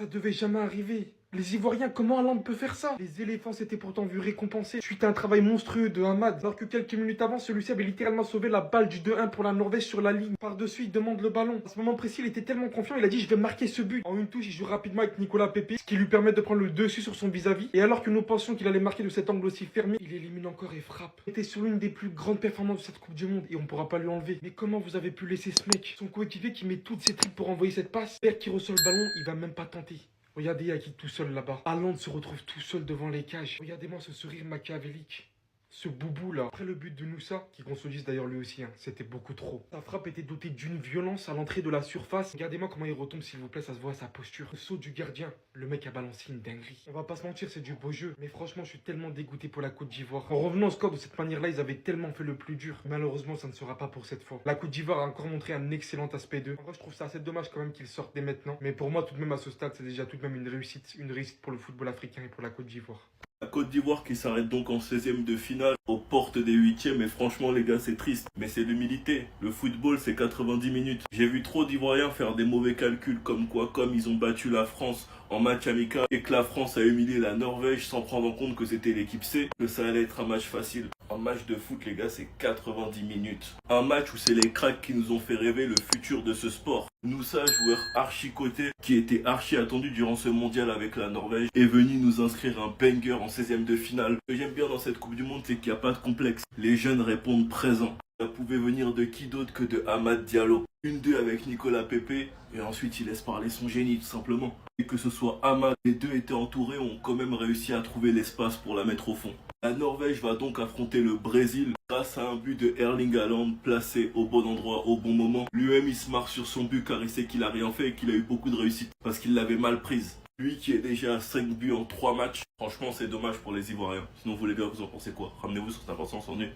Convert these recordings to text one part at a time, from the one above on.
Ça devait jamais arriver. Les Ivoiriens, comment Haaland peut faire ça? Les éléphants s'étaient pourtant vus récompensés suite à un travail monstrueux de Hamad. Alors que quelques minutes avant, celui-ci avait littéralement sauvé la balle du 2-1 pour la Norvège sur la ligne. Par-dessus, il demande le ballon. À ce moment précis, il était tellement confiant, il a dit je vais marquer ce but. En une touche, il joue rapidement avec Nicolas Pepe, ce qui lui permet de prendre le dessus sur son vis-à-vis. Et alors que nous pensions qu'il allait marquer de cet angle aussi fermé, il élimine encore et frappe. Il était sur l'une des plus grandes performances de cette Coupe du Monde et on pourra pas lui enlever. Mais comment vous avez pu laisser ce mec? Son coéquipier qui met toutes ses tripes pour envoyer cette passe. Père qui reçoit le ballon, il va même pas tenter. Regardez Yaki tout seul là-bas. Haaland se retrouve tout seul devant les cages. Regardez-moi ce sourire machiavélique. Ce boubou là. Après le but de Noussa, qui qu'on se dise d'ailleurs lui aussi, c'était beaucoup trop. Sa frappe était dotée d'une violence à l'entrée de la surface. Regardez-moi comment il retombe s'il vous plaît, ça se voit à sa posture. Le saut du gardien, le mec a balancé une dinguerie. On va pas se mentir, c'est du beau jeu. Mais franchement, je suis tellement dégoûté pour la Côte d'Ivoire. En revenant au score de cette manière-là, ils avaient tellement fait le plus dur. Malheureusement, ça ne sera pas pour cette fois. La Côte d'Ivoire a encore montré un excellent aspect d'eux. En vrai, je trouve ça assez dommage quand même qu'ils sortent dès maintenant. Mais pour moi, tout de même à ce stade, c'est déjà tout de même une réussite. Une réussite pour le football africain et pour la Côte d'Ivoire. La Côte d'Ivoire qui s'arrête donc en 16e de finale, aux portes des 8e, et franchement les gars c'est triste, mais c'est l'humilité. Le football c'est 90 minutes. J'ai vu trop d'Ivoiriens faire des mauvais calculs comme quoi, comme ils ont battu la France en match amical et que la France a humilié la Norvège sans prendre en compte que c'était l'équipe C, que ça allait être un match facile. Un match de foot les gars c'est 90 minutes. Un match où c'est les cracks qui nous ont fait rêver le futur de ce sport. Noussa, joueur archi coté, qui était archi attendu durant ce mondial avec la Norvège, est venu nous inscrire un banger en 16e de finale. Ce que j'aime bien dans cette Coupe du Monde, c'est qu'il n'y a pas de complexe. Les jeunes répondent présent. Ça pouvait venir de qui d'autre que de Amad Diallo. 1-2 avec Nicolas Pepe, et ensuite il laisse parler son génie tout simplement. Et que ce soit Amad, les deux étaient entourés, ont quand même réussi à trouver l'espace pour la mettre au fond. La Norvège va donc affronter le Brésil grâce à un but de Erling Haaland placé au bon endroit au bon moment. Lui-même il se marre sur son but car il sait qu'il a rien fait et qu'il a eu beaucoup de réussite parce qu'il l'avait mal prise. Lui qui est déjà à 5 buts en 3 matchs, franchement c'est dommage pour les Ivoiriens. Sinon vous les gars vous en pensez quoi? Ramenez-vous sur cette avancée en nu.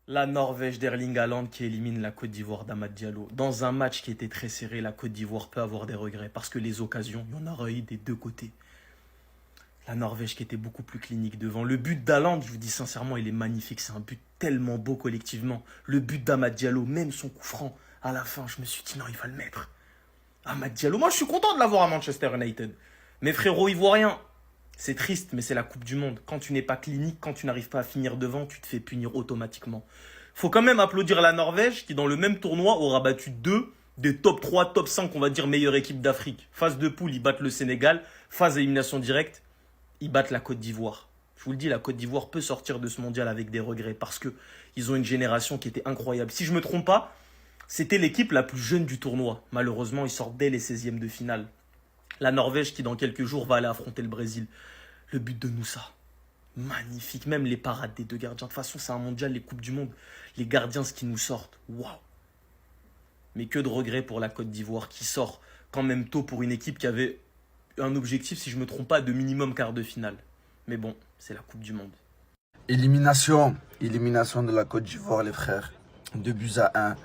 La Norvège d'Erling Haaland qui élimine la Côte d'Ivoire d'Amad Diallo. Dans un match qui était très serré, la Côte d'Ivoire peut avoir des regrets parce que les occasions, il y en aura eu des deux côtés. La Norvège qui était beaucoup plus clinique devant. Le but d'Haaland, je vous dis sincèrement, il est magnifique. C'est un but tellement beau collectivement. Le but d'Amad Diallo, même son coup franc, à la fin, je me suis dit non, il va le mettre. Amad Diallo, moi je suis content de l'avoir à Manchester United. Mes frérots ivoiriens, c'est triste, mais c'est la Coupe du Monde. Quand tu n'es pas clinique, quand tu n'arrives pas à finir devant, tu te fais punir automatiquement. Faut quand même applaudir la Norvège qui, dans le même tournoi, aura battu 2 des top 3, top 5, on va dire, meilleures équipes d'Afrique. Phase de poule, ils battent le Sénégal. Phase d'élimination directe, ils battent la Côte d'Ivoire. Je vous le dis, la Côte d'Ivoire peut sortir de ce mondial avec des regrets parce qu'ils ont une génération qui était incroyable. Si je ne me trompe pas, c'était l'équipe la plus jeune du tournoi. Malheureusement, ils sortent dès les 16e de finale. La Norvège qui, dans quelques jours, va aller affronter le Brésil. Le but de Noussa, magnifique. Même les parades des deux gardiens. De toute façon, c'est un mondial, les Coupes du Monde. Les gardiens, ce qui nous sortent, waouh. Mais que de regrets pour la Côte d'Ivoire qui sort quand même tôt pour une équipe qui avait un objectif, si je ne me trompe pas, de minimum quart de finale. Mais bon, c'est la Coupe du Monde. Élimination de la Côte d'Ivoire, les frères. 2-1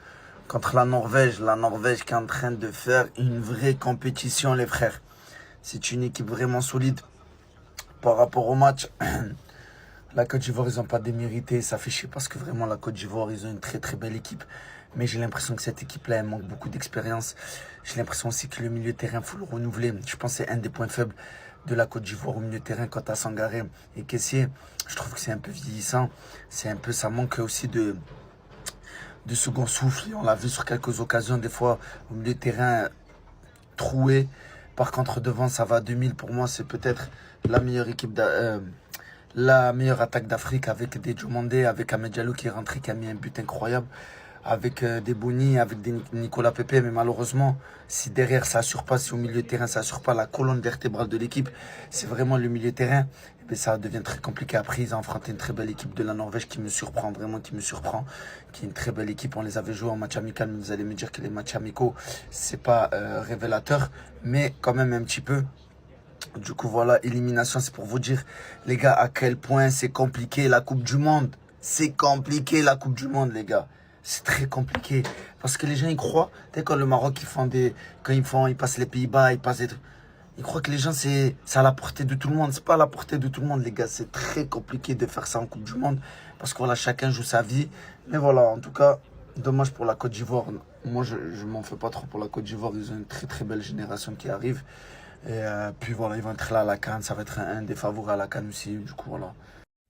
contre la Norvège. La Norvège qui est en train de faire une vraie compétition, les frères. C'est une équipe vraiment solide. Par rapport au match, la Côte d'Ivoire, ils n'ont pas démérité. Ça fait chier parce que vraiment, la Côte d'Ivoire, ils ont une très très belle équipe. Mais j'ai l'impression que cette équipe-là, elle manque beaucoup d'expérience. J'ai l'impression aussi que le milieu de terrain, il faut le renouveler. Je pense que c'est un des points faibles de la Côte d'Ivoire au milieu de terrain quant à Sangaré et Kessié. Je trouve que c'est un peu vieillissant. Ça manque aussi de second souffle. On l'a vu sur quelques occasions, des fois, au milieu de terrain troué. Par contre, devant, ça va à 2000. Pour moi, c'est peut-être la meilleure équipe, la meilleure attaque d'Afrique avec des Diomandé, avec Amad Diallo qui est rentré, qui a mis un but incroyable. Avec des Boni, avec des Nicolas Pepe. Mais malheureusement, si derrière ça assure pas, si au milieu de terrain ça assure pas la colonne vertébrale de l'équipe, c'est vraiment le milieu de terrain, et bien ça devient très compliqué. Après, ils ont affronté une très belle équipe de la Norvège qui me surprend, vraiment qui me surprend, qui est une très belle équipe. On les avait joués en match amical, mais vous allez me dire que les matchs amicaux, c'est pas révélateur, mais quand même un petit peu. Du coup, voilà, élimination, c'est pour vous dire, les gars, à quel point c'est compliqué la Coupe du Monde. C'est compliqué la Coupe du Monde, les gars. C'est très compliqué. Parce que les gens, ils croient, dès quand le Maroc, ils passent les Pays-Bas, ils passent des trucs. Ils croient que les gens, c'est à la portée de tout le monde. C'est pas à la portée de tout le monde, les gars. C'est très compliqué de faire ça en Coupe du Monde. Parce que voilà, chacun joue sa vie. Mais voilà, en tout cas, dommage pour la Côte d'Ivoire. moi, je m'en fais pas trop pour la Côte d'Ivoire. Ils ont une très très belle génération qui arrive. Et puis voilà, ils vont être là à la CAN. Ça va être un des favoris à la CAN aussi. Du coup, voilà.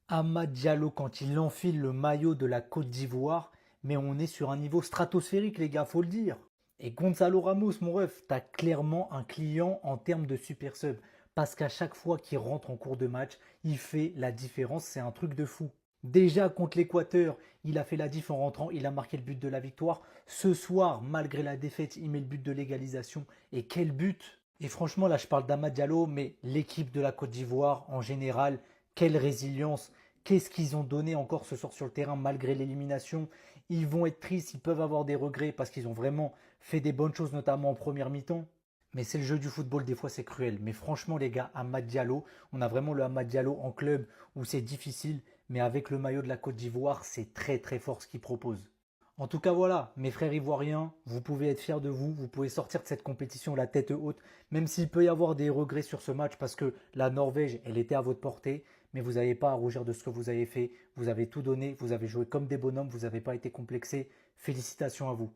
Amad Diallo quand il enfile le maillot de la Côte d'Ivoire, mais on est sur un niveau stratosphérique les gars, faut le dire. Et Gonzalo Ramos, mon ref, t'as clairement un client en termes de super sub. Parce qu'à chaque fois qu'il rentre en cours de match, il fait la différence, c'est un truc de fou. Déjà contre l'Équateur, il a fait la diff en rentrant, il a marqué le but de la victoire. Ce soir, malgré la défaite, il met le but de l'égalisation. Et quel but! Et franchement, là je parle d'Amad Diallo, mais l'équipe de la Côte d'Ivoire en général, quelle résilience! Qu'est-ce qu'ils ont donné encore ce soir sur le terrain malgré l'élimination? Ils vont être tristes, ils peuvent avoir des regrets parce qu'ils ont vraiment fait des bonnes choses, notamment en première mi-temps. Mais c'est le jeu du football, des fois c'est cruel. Mais franchement les gars, Amad Diallo, on a vraiment le Amad Diallo en club où c'est difficile. Mais avec le maillot de la Côte d'Ivoire, c'est très très fort ce qu'il propose. En tout cas voilà, mes frères ivoiriens, vous pouvez être fiers de vous, vous pouvez sortir de cette compétition la tête haute, même s'il peut y avoir des regrets sur ce match parce que la Norvège, elle était à votre portée, mais vous n'avez pas à rougir de ce que vous avez fait, vous avez tout donné, vous avez joué comme des bonhommes, vous n'avez pas été complexés, félicitations à vous.